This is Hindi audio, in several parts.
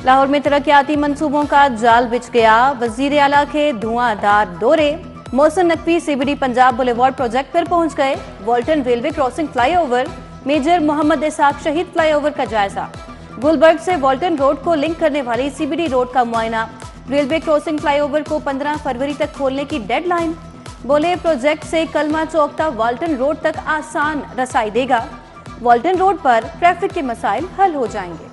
लाहौर में तरक्याती मंसूबों का जाल बिछ गया। वजीर आला के धुआंधार दौरे। Mohsin Naqvi CBD Punjab boulevard project पर पहुंच गए। Walton railway crossing flyover, major Mohammad Ishaq शहीद फ्लाईओवर का जायजा। गुलबर्ग से वॉल्टन रोड को लिंक करने वाली सीबीडी रोड का मुआयना। रेलवे क्रॉसिंग फ्लाईओवर को 15 फरवरी तक खोलने की डेडलाइन। बोले प्रोजेक्ट से कलमा चौक तक वॉल्टन रोड तक आसान रसाई देगा। वॉल्टन रोड पर ट्रैफिक के मसाइल हल हो जाएंगे।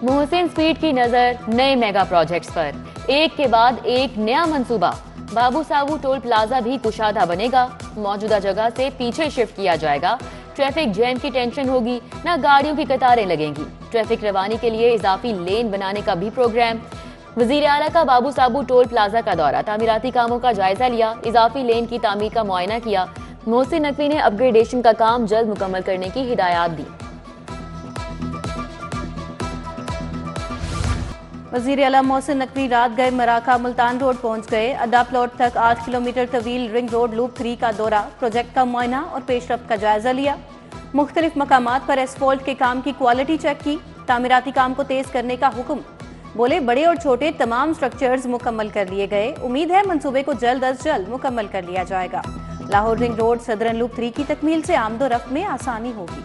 मोहसिन स्पीड की नजर नए मेगा प्रोजेक्ट्स पर, एक के बाद एक नया मंसूबा। बाबू साबू टोल प्लाजा भी कुशादा बनेगा। मौजूदा जगह से पीछे शिफ्ट किया जाएगा। ट्रैफिक जैम की टेंशन होगी, न गाड़ियों की कतारें लगेंगी। ट्रैफिक रवानी के लिए इजाफी लेन बनाने का भी प्रोग्राम। वजीर आला का बाबू साबू टोल प्लाजा का दौरा, तामीराती कामों का जायजा लिया। इजाफी लेन की तामीर का मुआयना किया। मोहसिन नकवी ने अपग्रेडेशन का काम जल्द मुकम्मल करने की हिदायत दी। वजीर आला मोहसिन नकवी रात गए मराका मुल्तान रोड पहुंच गए। अड्डा प्लॉट तक 8 किलोमीटर तवील रिंग रोड लूप 3 का दौरा, प्रोजेक्ट का मुआयना और पेशरफ्त का जायजा लिया। मुख्तलिफ मकामात पर एसफॉल्ट के काम की क्वालिटी चेक की। तामीराती काम को तेज करने का हुक्म। बोले बड़े और छोटे तमाम स्ट्रक्चर्स मुकम्मल कर लिए गए। उम्मीद है मंसूबे को जल्द अज जल्द मुकम्मल कर लिया जाएगा। Lahore ring road southern loop 3 की तकमील से आमदोरफ्त में आसानी होगी।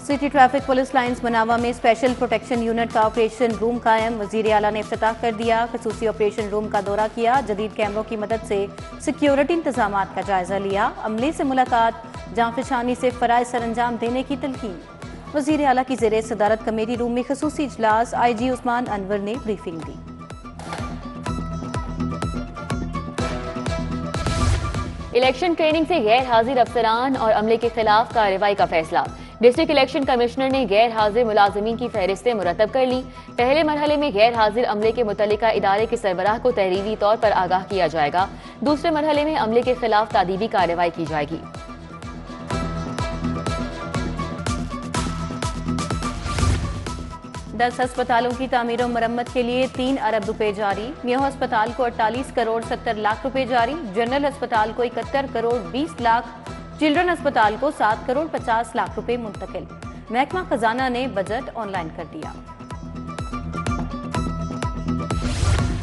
सिटी ट्रैफिक पुलिस लाइंस मनावा में स्पेशल प्रोटेक्शन यूनिट का ऑपरेशन रूम कायम। वजीर आला ने इफ्तिताह कर दिया। खसूसी ऑपरेशन रूम का दौरा किया। जदीद कैमरों की मदद से सिक्योरिटी इंतजामात का जायजा लिया। अमले से मुलाकात, जांफशानी से फराइज सरअंजाम देने की तलकीन। वजीर आला की ज़ेरे सदारत कमेटी रूम में खसूसी इजलास, IG उस्मान अनवर ने ब्रीफिंग दी। इलेक्शन ट्रेनिंग से गैर हाजिर अफसरान और अमले के खिलाफ कार्रवाई का फैसला। डिस्ट्रिक्ट इलेक्शन कमिश्नर ने गैर हाजिर मुलाजिमीन की फहरिस्तें मुरतब कर ली। पहले मरहले में गैर हाजिर अमले के मुतल्लिका इदारे के सरबराह को तहरीरी तौर पर आगाह किया जाएगा। दूसरे मरहले में अमले के खिलाफ तादीबी कार्रवाई की जाएगी। 10 अस्पतालों की तामीर और मरम्मत के लिए 3 अरब रुपए जारी। मियां अस्पताल को 48 करोड़ 70 लाख रुपए जारी। जनरल अस्पताल को 71 करोड़ 20 लाख, चिल्ड्रन अस्पताल को 7 करोड़ 50 लाख रुपए मुंतकिल। महकमा खजाना ने बजट ऑनलाइन कर दिया।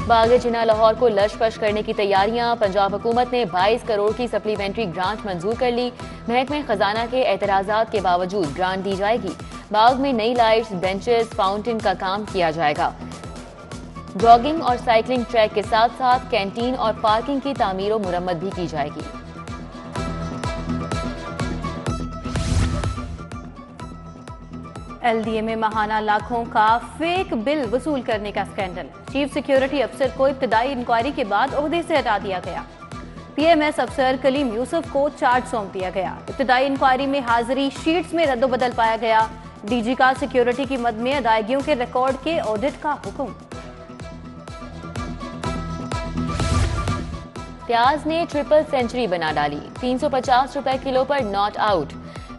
बागे जिना लाहौर को लश फश करने की तैयारियां। पंजाब हुकूमत ने 22 करोड़ की सप्लीमेंट्री ग्रांट मंजूर कर ली। महकमे खजाना के एतराजात के बावजूद ग्रांट दी जाएगी। बाग में नई लाइट्स, बेंचेस, फाउंटेन का काम किया जाएगा। जॉगिंग और साइकिलिंग ट्रैक के साथ साथ कैंटीन और पार्किंग की तामीर और मुरम्मत भी की जाएगी। LDA में माहाना लाखों का फेक बिल वसूल करने का स्कैंडल। चीफ सिक्योरिटी अफसर को इब्तदाई इंक्वायरी के बाद ओहदे से हटा दिया गया। PMS अफसर कलीम यूसुफ को चार्ज सौंप दिया गया। इब्तदाई इंक्वायरी में हाजिरी शीट्स में रद्दोबदल पाया गया। DG का सिक्योरिटी की मद में अदायगियों के रिकॉर्ड के ऑडिट का हुक्म। प्याज ने ट्रिपल सेंचुरी बना डाली। 350 रुपए किलो पर नॉट आउट।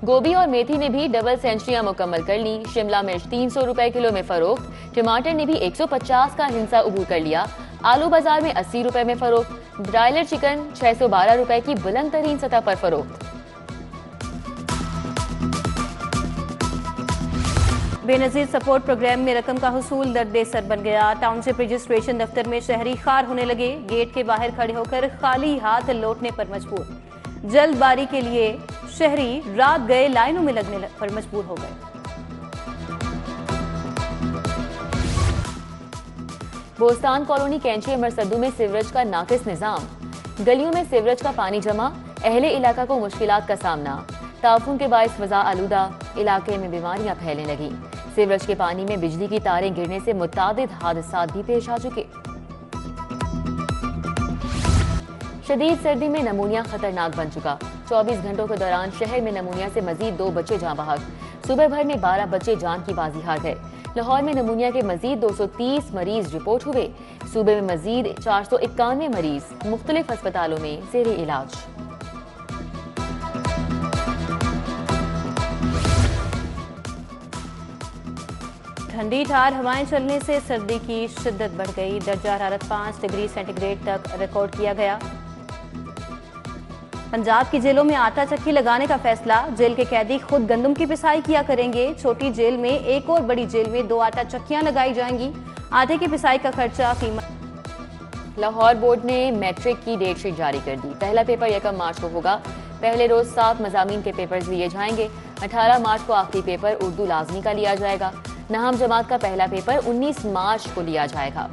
गोभी और मेथी ने भी डबल सेंचुरियां मुकम्मल कर ली। शिमला मिर्च 300 रुपए किलो में फरोख्त। टमाटर ने भी 150 का हिस्सा अबूर कर लिया। आलू बाजार में 80 रुपए में फरोख्त। ब्रायलर चिकन 612 रुपए की बुलंद तरीन सतह पर फरोख्त। बेनजीर सपोर्ट प्रोग्राम में रकम का हुसूल दर्द सर बन गया। टाउनशिप रजिस्ट्रेशन दफ्तर में शहरी खार होने लगे। गेट के बाहर खड़े होकर खाली हाथ लौटने पर मजबूर। जल्दबारी के लिए शहरी रात गए लाइनों में लगने पर मजबूर हो गए। बोस्तान कॉलोनी कैंची अमरसद्दू में सीवरेज का नाकिस निजाम। गलियों में सीवरेज का पानी जमा, अहले इलाका को मुश्किलात का सामना। ताफून के बायस फजा आलूदा, इलाके में बीमारियां फैलने लगी। सीवरेज के पानी में बिजली की तारें गिरने से मुतादिद हादसात भी पेश आ चुके। शदीद सर्दी में नमूनिया खतरनाक बन चुका। 24 घंटों के दौरान शहर में नमूनिया से मजीद 2 बच्चे जान बहक। सुबह भर में 12 बच्चे जान की बाजी हार गए। लाहौर में नमूनिया के मजीद 230 मरीज रिपोर्ट हुए। सूबे में मजीद 491 मरीज मुख्तलिफ अस्पतालों में ज़ेरे इलाज। ठंडी ठार हवाएं चलने से सर्दी की शिद्दत बढ़ गई। दर्जा हरारत 5 डिग्री सेंटीग्रेड तक रिकॉर्ड किया गया। पंजाब की जेलों में आटा चक्की लगाने का फैसला। जेल के कैदी खुद गंदम की पिसाई किया करेंगे। छोटी जेल में एक और बड़ी जेल में 2 आटा चक्कियां लगाई जाएंगी। आटे की पिसाई का खर्चा कीमत। लाहौर बोर्ड ने मैट्रिक की डेट शीट जारी कर दी। पहला पेपर 1 मार्च को होगा। पहले रोज 7 मज़ामीन के पेपर्स लिए जाएंगे। 18 मार्च को आखिरी पेपर उर्दू लाजमी का लिया जाएगा। नहम जमात का पहला पेपर 19 मार्च को लिया जाएगा।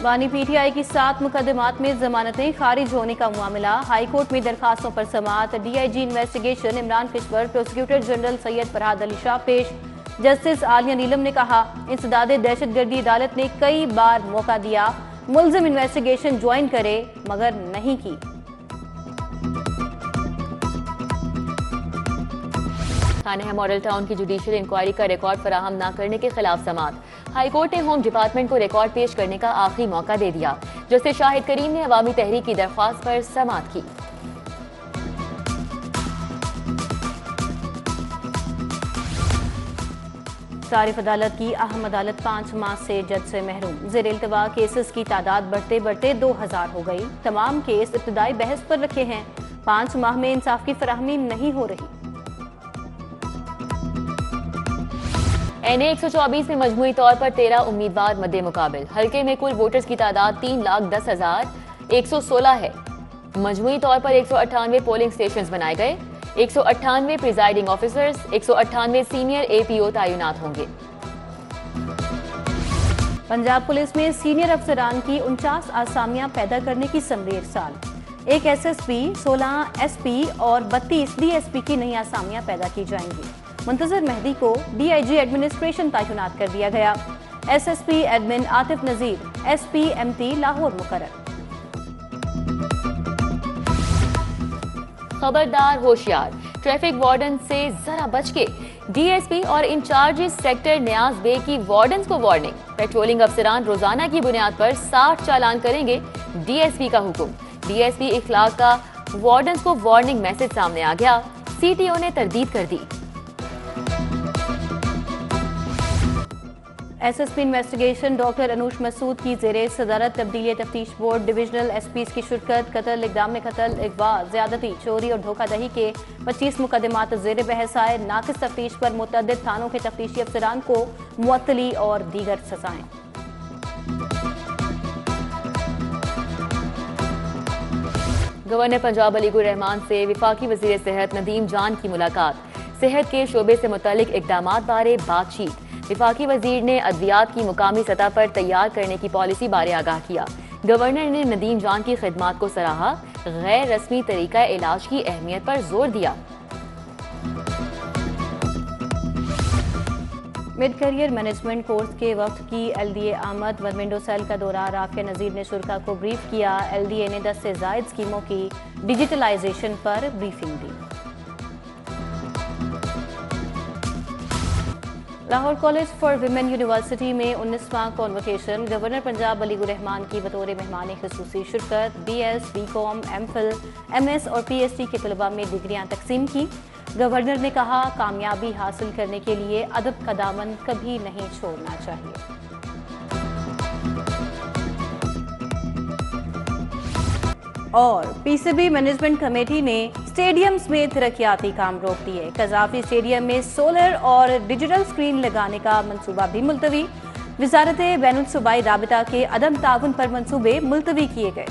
बानी पीटीआई की 7 मुकदमात में जमानतें खारिज होने का मामला। हाईकोर्ट में दरखास्तों पर समाअत। डीआईजी इन्वेस्टिगेशन इमरान फिशवर, प्रोसिक्यूटर जनरल सैयद फरहाद अली शाह पेश। जस्टिस आलिया नीलम ने कहा, इंसदादे दहशतगर्दी अदालत ने कई बार मौका दिया, मुल्जिम इन्वेस्टिगेशन ज्वाइन करे मगर नहीं की। थाने मॉडल टाउन की जुडिशियल इंक्वायरी का रिकॉर्ड फराहम न करने के खिलाफ समाअत। हाईकोर्ट ने होम डिपार्टमेंट को रिकॉर्ड पेश करने का आखिरी मौका दे दिया। जस्टिस शाहिद करीम ने अवामी तहरीक की दरख्वास्त पर समाअत की। तारिफ अदालत की अहम अदालत 5 माह से जज से महरूम। जेर इल्तवा केसेस की तादाद बढ़ते बढ़ते 2000 हो गई। तमाम केस इब्तदाई बहस पर रखे हैं। 5 माह में इंसाफ की फराहमी नहीं हो रही। एनए 124 में मजमूई तौर पर 13 उम्मीदवार मद्दे मुकाबिल। हल्के में कुल वोटर्स की तादाद 3,10,116 है। मजमूई तौर पर 198 पोलिंग स्टेशन बनाए गए। 198 प्रिजाइडिंग ऑफिसर्स, 198 सीनियर एपीओ तैनात होंगे। पंजाब पुलिस में सीनियर अफसरान की 49 आसामियां पैदा करने की समरी इरसाल। 1 एसएसपी, 16 एसपी और 32 डीएसपी की नई आसामियां पैदा की जाएंगी। मुंतजर मेहदी को डीआईजी एडमिनिस्ट्रेशन तैनात कर दिया गया। एसएसपी एडमिन आतिफ नजीर, एसपी एमटी लाहौर मुकर्रर। खबरदार होशियार, ट्रैफिक वार्डन से जरा बच के। डीएसपी और इंचार्जेस सेक्टर न्याज बे की वार्डन्स को वार्निंग। पेट्रोलिंग अफसरान रोजाना की बुनियाद पर 60 चालान करेंगे। डीएसपी का हुक्म। डीएसपी इखलाक का वार्डन्स को वार्निंग मैसेज सामने आ गया। सीटीओ ने तरदीद कर दी। SSP investigation doctor Anoosh Masood की ज़ेरे सदारत तब्दीली तफ्तीश बोर्ड डिविजनल एसपीज की शिरकत। कत्ल, इक़दाम में कत्ल, अगवा, ज्यादती, चोरी और धोखाधड़ी के 25 मुकदमात ज़ेरे बहस आए। नाकिस तफ्तीश पर मुतअद्दिद थानों के तफ्तीशी अफसरान को मुअत्तली और दीगर सजाएं। गवर्नर पंजाब अलीगुर रहमान से वफाकी वज़ीर सेहत नदीम जान की मुलाकात। सेहत के शोबे से मुतालिक इक़दामात बारे बातचीत। वफाकी वजीर ने अद्वियात की मुकामी सतह पर तैयार करने की पॉलिसी बारे आगाह किया। गवर्नर ने नदीम जान की खिदमात को सराहा। गैर रस्मी तरीका इलाज की अहमियत पर जोर दिया। मिड करियर मैनेजमेंट कोर्स के वक्त की एलडीए आमद व विंडो सेल का दौरा। राफिया नजीर ने शुरा को ब्रीफ किया। एलडीए ने 10 से ज़ायद स्कीमों की डिजिटलाइजेशन पर briefing the. Lahore college for women university में 19वां कॉन्वोकेशन। गवर्नर पंजाब अलीगुर रहमान की बतौर मेहमान खुसूसी शिरकत। बीएस, बीकॉम, एमफिल, एमएस और पीएचडी के तलबा में डिग्रियां तकसीम की। गवर्नर ने कहा, कामयाबी हासिल करने के लिए अदब का दामन कभी नहीं छोड़ना चाहिए। और पीसीबी मैनेजमेंट कमेटी ने स्टेडियम्स में तरक्याती काम रोक दिए। कजाफी स्टेडियम में सोलर और डिजिटल स्क्रीन लगाने का मंसूबा भी मुलतवी। वजारत बैनुल सूबाई राबिता के अदम ताउन पर मंसूबे मुलतवी किए गए।